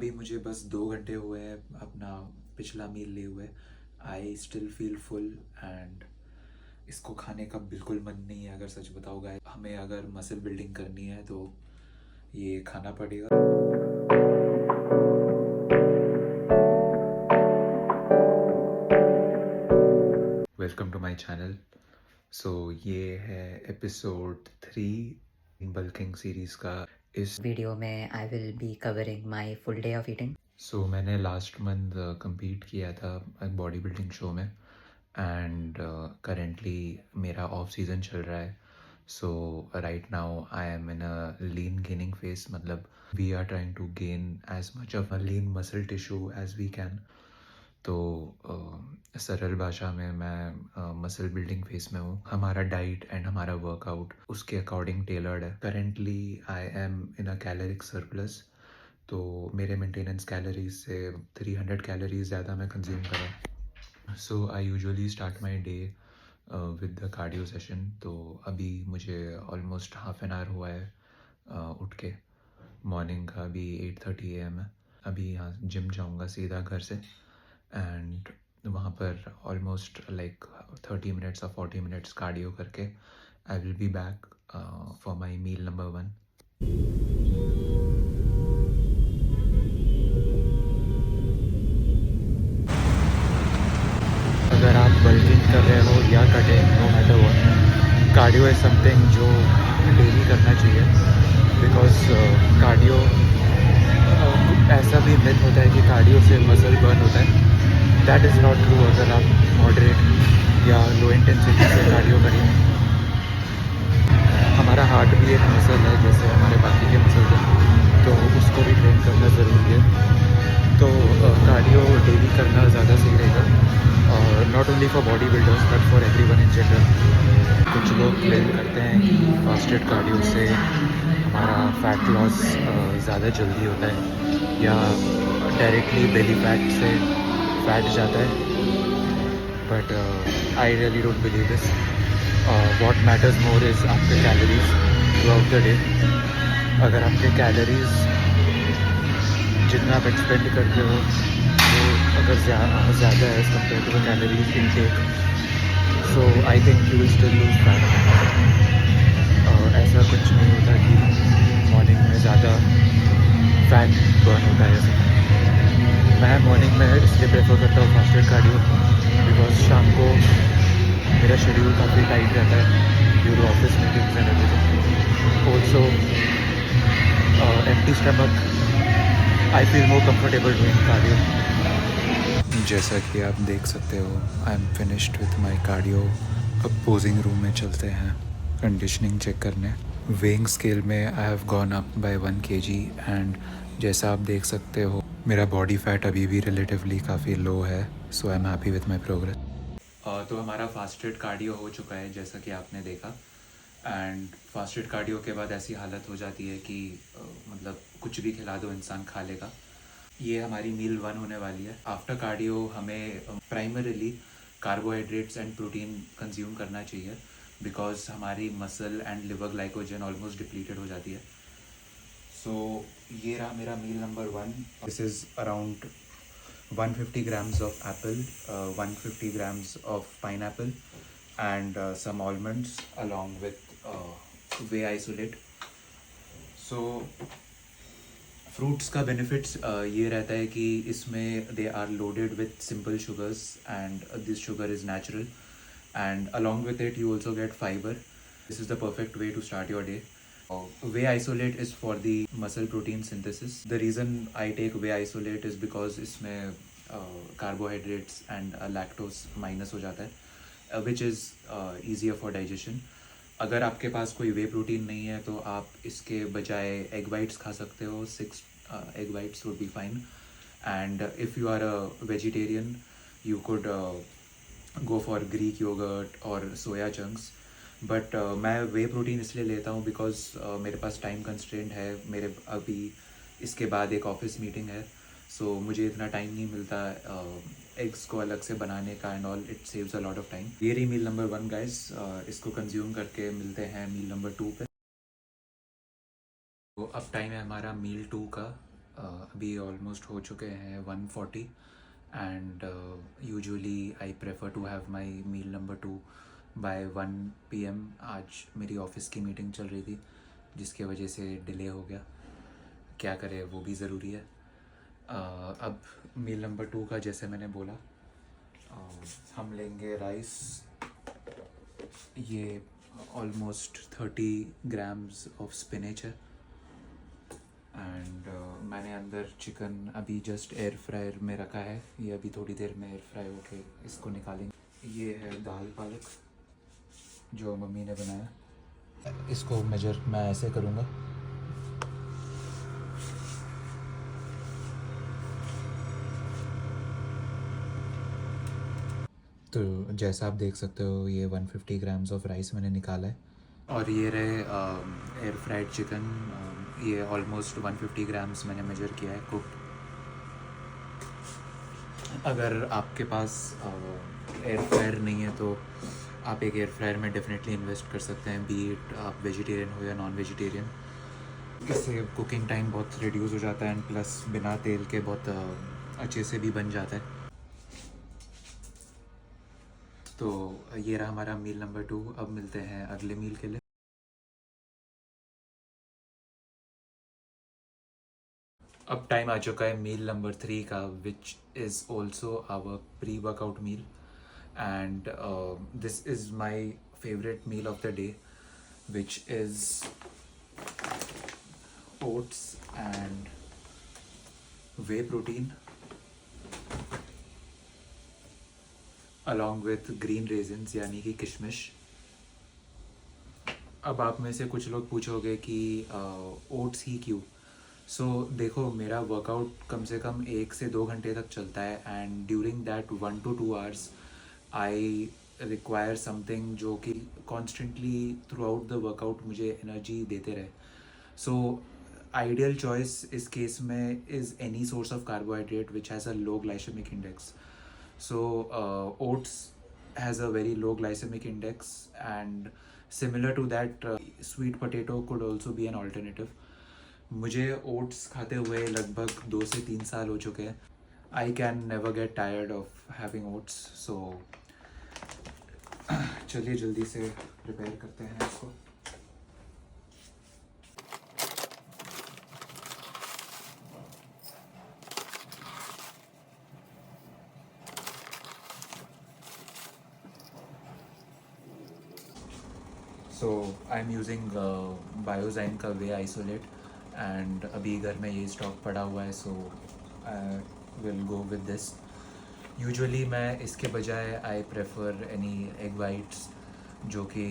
अभी मुझे बस 2 घंटे हुए हैं अपना पिछला मील लिए हुए। I still feel full and इसको खाने का बिल्कुल मन नहीं है। अगर सच बताओ गाइस, हमें अगर मसल बिल्डिंग करनी है तो ये खाना पड़ेगा। Welcome to my channel. So ये है एपिसोड 3 बल्किंग सीरीज़ का। इस वीडियो में I will be covering my full day of eating. So मैंने लास्ट मंथ compete किया था बॉडी बिल्डिंग शो में एंड करेंटली मेरा ऑफ सीज़न चल रहा है। So right now I am in a lean gaining phase, मतलब we are trying to gain as much of a lean muscle tissue as we can. तो सरल भाषा में मैं मसल बिल्डिंग फेस में हूँ। हमारा डाइट एंड हमारा वर्कआउट उसके अकॉर्डिंग टेलर्ड है। Currently I am in a caloric surplus, तो मेरे मेंटेनेंस कैलोरीज से 300 कैलोरीज ज़्यादा मैं कंज्यूम करा। So I usually start my day with the cardio session. तो अभी मुझे ऑलमोस्ट हाफ एन आवर हुआ है उठ के। मॉर्निंग का अभी 8:30 AM है। अभी यहाँ जिम जाऊँगा सीधा घर से एंड वहाँ पर ऑलमोस्ट लाइक 30 मिनट्स और 40 मिनट्स कार्डियो करके I will be back for my meal number 1। अगर आप बल्किंग कर रहे हो या cutting, no matter what, cardio is something जो डेली करना चाहिए। बिकॉज कार्डियो ऐसा भी मिथ होता है कि कार्डियो से मसल बर्न होता है। That is not true. अगर आप मॉडरेट या लो इंटेंसिटी से कार्डियो करिए, हमारा हार्ट भी एक मसल है जैसे हमारे बाकी के मसल हैं, तो उसको भी ट्रेन करना ज़रूरी है। तो कार्डियो डेली करना ज़्यादा सही रहेगा, और not only for body builders but for everyone in general. कुछ लोग क्लेम करते हैं कि फास्टेड कार्डियो से हमारा फैट लॉस ज़्यादा जल्दी होता है या डायरेक्टली बेली फैट से फैट जाता है, but I really don't believe this. What matters more is आपके calories throughout the day. अगर आपके कैलोरीज जितना आप एक्सपेंड करते हो वो अगर ज़्यादा है as compare to the calories intake, so I think you will still lose fat. ऐसा कुछ नहीं होता कि मॉर्निंग में ज़्यादा फैट बर्न होता है। ऐसा मैं मॉर्निंग में इसलिए प्रेफर करता हूँ फास्टेड कार्डियो, बिकॉज शाम को मेरा शेड्यूल काफ़ी टाइट रहता है due to office meetings and everything. Also empty stomach I feel more comfortable doing cardio. जैसा कि आप देख सकते हो, I am finished with my cardio. अब पोजिंग रूम में चलते हैं कंडीशनिंग चेक करने। वेइंग स्केल में I have gone up by 1 kg and जैसा आप देख सकते हो मेरा बॉडी फैट अभी भी रिलेटिवली काफ़ी लो है। So I am happy with my progress. तो हमारा फास्टेड कार्डियो हो चुका है जैसा कि आपने देखा। एंड फास्टेड कार्डियो के बाद ऐसी हालत हो जाती है कि मतलब कुछ भी खिला दो इंसान खा लेगा। ये हमारी मील 1 होने वाली है। आफ्टर कार्डियो हमें primarily carbohydrates and protein consume करना चाहिए, बिकॉज हमारी muscle and liver glycogen almost depleted हो जाती है। सो ये रहा मेरा meal number 1। This is around 150 grams of apple, 150 grams of pineapple and some almonds along with whey isolate. So fruits का बेनिफिट्स ये रहता है कि इसमें they are loaded with simple sugars and this sugar is natural, and along with it you also get fiber. This is the perfect way to start your day. Whey isolate is for the muscle protein synthesis. The reason I take whey isolate is because इसमें carbohydrates and lactose minus हो जाता है, which is easier for digestion. अगर आपके पास कोई वे protein नहीं है तो आप इसके बजाय एग वाइट्स खा सकते हो। 6 egg whites would be fine. And if you are a vegetarian you could go for Greek yogurt और सोया चंक्स। बट मैं वे प्रोटीन इसलिए लेता हूँ बिकॉज मेरे पास टाइम कंस्ट्रेंट है। मेरे अभी इसके बाद एक ऑफिस मीटिंग है, सो मुझे इतना टाइम नहीं मिलता एग्स को अलग से बनाने का and all. It saves a lot of time. ये रही मील नंबर 1 गाइस। इसको कंज्यूम करके मिलते हैं मील नंबर 2 पे। तो अब टाइम है हमारा मील 2 का। अभी ऑलमोस्ट हो चुके हैं 1:40 and usually I prefer to have my meal number 2 by 1 PM। आज मेरी ऑफिस की मीटिंग चल रही थी जिसके वजह से डिले हो गया, क्या करें, वो भी ज़रूरी है। अब मील नंबर 2 का जैसे मैंने बोला, हम लेंगे राइस, ये ऑलमोस्ट 30 ग्राम्स ऑफ स्पिनच है एंड मैंने अंदर चिकन अभी जस्ट एयर फ्रायर में रखा है, ये अभी थोड़ी देर में एयर फ्राई होके इसको निकालेंगे। ये है दाल पालक जो मम्मी ने बनाया, इसको मेजर मैं ऐसे करूँगा। तो जैसा आप देख सकते हो ये 150 ग्राम्स ऑफ राइस मैंने निकाला है और ये रहे एयर फ्राइड चिकन, ये ऑलमोस्ट 150 ग्राम्स मैंने मेजर किया है कुक्ड। अगर आपके पास एयर फ्रायर नहीं है तो आप एक एयर फ्रायर में डेफिनेटली इन्वेस्ट कर सकते हैं, बी इट आप वेजिटेरियन हो या नॉन वेजिटेरियन। इससे कुकिंग टाइम बहुत रिड्यूस हो जाता है एंड प्लस बिना तेल के बहुत अच्छे से भी बन जाता है। तो ये रहा हमारा मील नंबर 2। अब मिलते हैं अगले मील के लिए। अब टाइम आ चुका है मील नंबर 3 का, which is also our pre workout meal and this is my favourite meal of the day, which is oats and whey protein along with green raisins यानी कि किशमिश। अब आप में से कुछ लोग पूछोगे कि ओट्स ही क्यों। सो देखो, मेरा वर्कआउट कम से कम 1 से 2 घंटे तक चलता है and during that 1 to 2 hours I require something जो कि constantly throughout the workout मुझे एनर्जी देते रहे। सो आइडियल चॉइस इस केस में is any source of carbohydrate which has a low glycemic index. So oats has a very low glycemic index and similar to that sweet potato could also be an alternative. मुझे oats खाते हुए लगभग 2 से 3 साल हो चुके हैं। I can never get tired of having oats. So चलिए जल्दी से प्रिपेयर करते हैं इसको। सो आई एम यूजिंग बायोजाइन का वे आइसोलेट एंड अभी घर में ये स्टॉक पड़ा हुआ है, so I will go with this. Usually मैं इसके बजाय I prefer any egg whites जो कि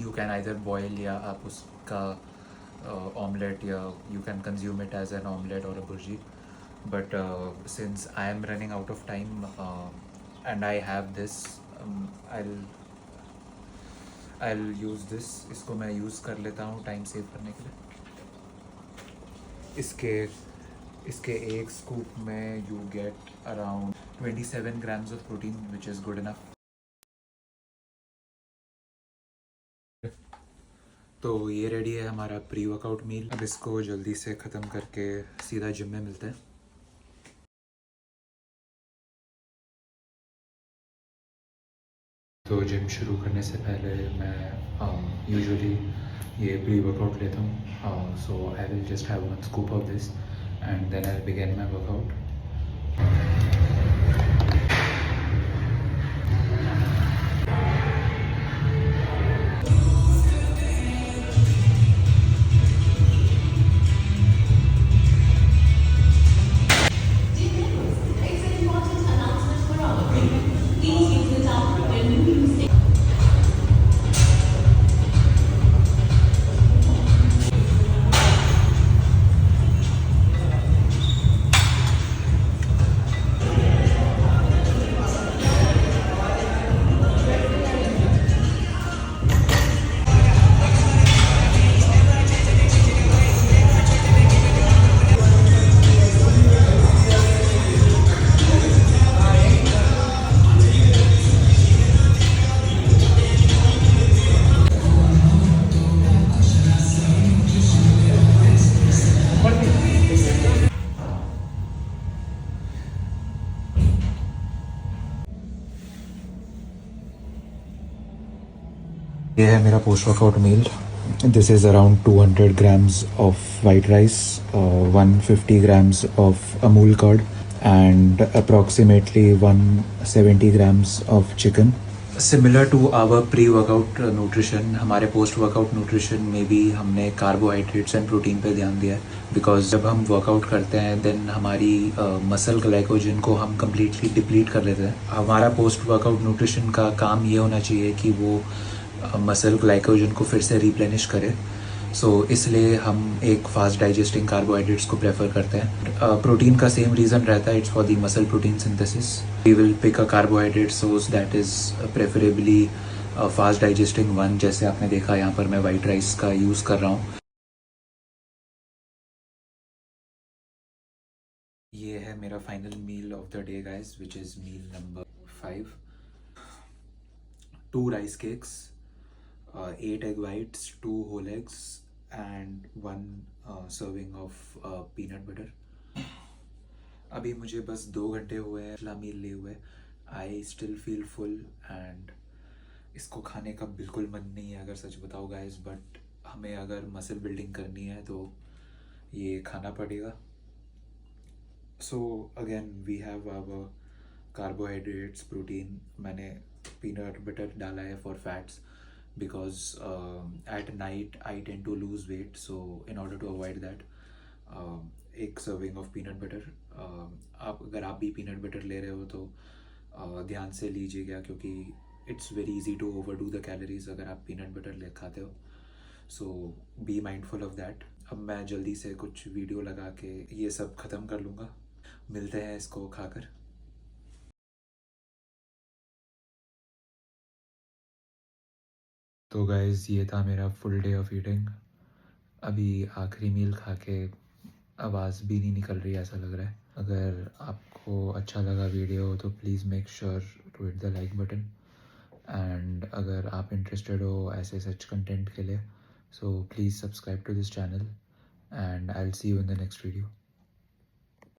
यू कैन आइदर बॉयल या आप उसका ऑमलेट या you can consume it as an omelette और a bhurji. But since I am running out of time and I have this, I'll use this। इसको मैं use कर लेता हूँ टाइम सेव करने के लिए। इसके एक स्कूप में you get around 27 grams of protein which is good enough. तो ये रेडी है हमारा प्री वर्कआउट मील। अब इसको जल्दी से ख़त्म करके सीधा जिम में मिलते हैं। तो जिम शुरू करने से पहले मैं यूजुअली ये प्री वर्कआउट लेता हूँ। So I will just have 1 scoop of this and then I begin my workout. ये है मेरा post workout meal. This is around 200 grams of white rice, 150 grams ऑफ Amul curd and approximately 170 grams of chicken. Similar to our pre-workout nutrition, हमारे post-workout nutrition में भी हमने carbohydrates and protein पे ध्यान दिया है, because जब हम workout करते हैं then हमारी muscle glycogen को हम completely deplete कर लेते हैं. हमारा post-workout nutrition का काम ये होना चाहिए कि वो मसल ग्लाइकोजन को फिर से रिप्लेनिश करे. सो इसलिए हम एक फास्ट डाइजेस्टिंग कार्बोहाइड्रेट्स को प्रेफर करते हैं. प्रोटीन का सेम रीज़न रहता है, it's for the muscle protein synthesis. We will pick a carbohydrate source that is preferably fast digesting one. जैसे आपने देखा यहाँ पर मैं वाइट राइस का यूज़ कर रहा हूँ. ये है मेरा final meal of the day guys, which is meal number 5. 2 rice cakes, 8 egg whites, 2 whole eggs, and 1 serving of peanut butter. अभी मुझे बस 2 घंटे हुए हैं पिछला मील लिए हुए. I still feel full and इसको खाने का बिल्कुल मन नहीं है अगर सच बताओ गाइस. बट हमें अगर मसल बिल्डिंग करनी है तो ये खाना पड़ेगा. So again we have our carbohydrates, protein. मैंने पीनट बटर डाला है for fats, because at night I tend to lose weight, so in order to avoid that, एक सर्विंग ऑफ पीनट बटर. अगर आप भी पीनट बटर ले रहे हो तो ध्यान से लीजिएगा, क्योंकि it's very easy to overdo the calories अगर आप पीनट बटर ले खाते हो. So be mindful of that. अब मैं जल्दी से कुछ वीडियो लगा के ये सब ख़त्म कर लूँगा. मिलते हैं इसको खाकर. तो गाइज़ ये था मेरा फुल डे ऑफ ईटिंग. अभी आखिरी मील खा के आवाज़ भी नहीं निकल रही ऐसा लग रहा है. अगर आपको अच्छा लगा वीडियो तो please make sure to hit the like button. And अगर आप इंटरेस्टेड हो ऐसे सच कंटेंट के लिए, so please subscribe to this channel and I will see you in the next video.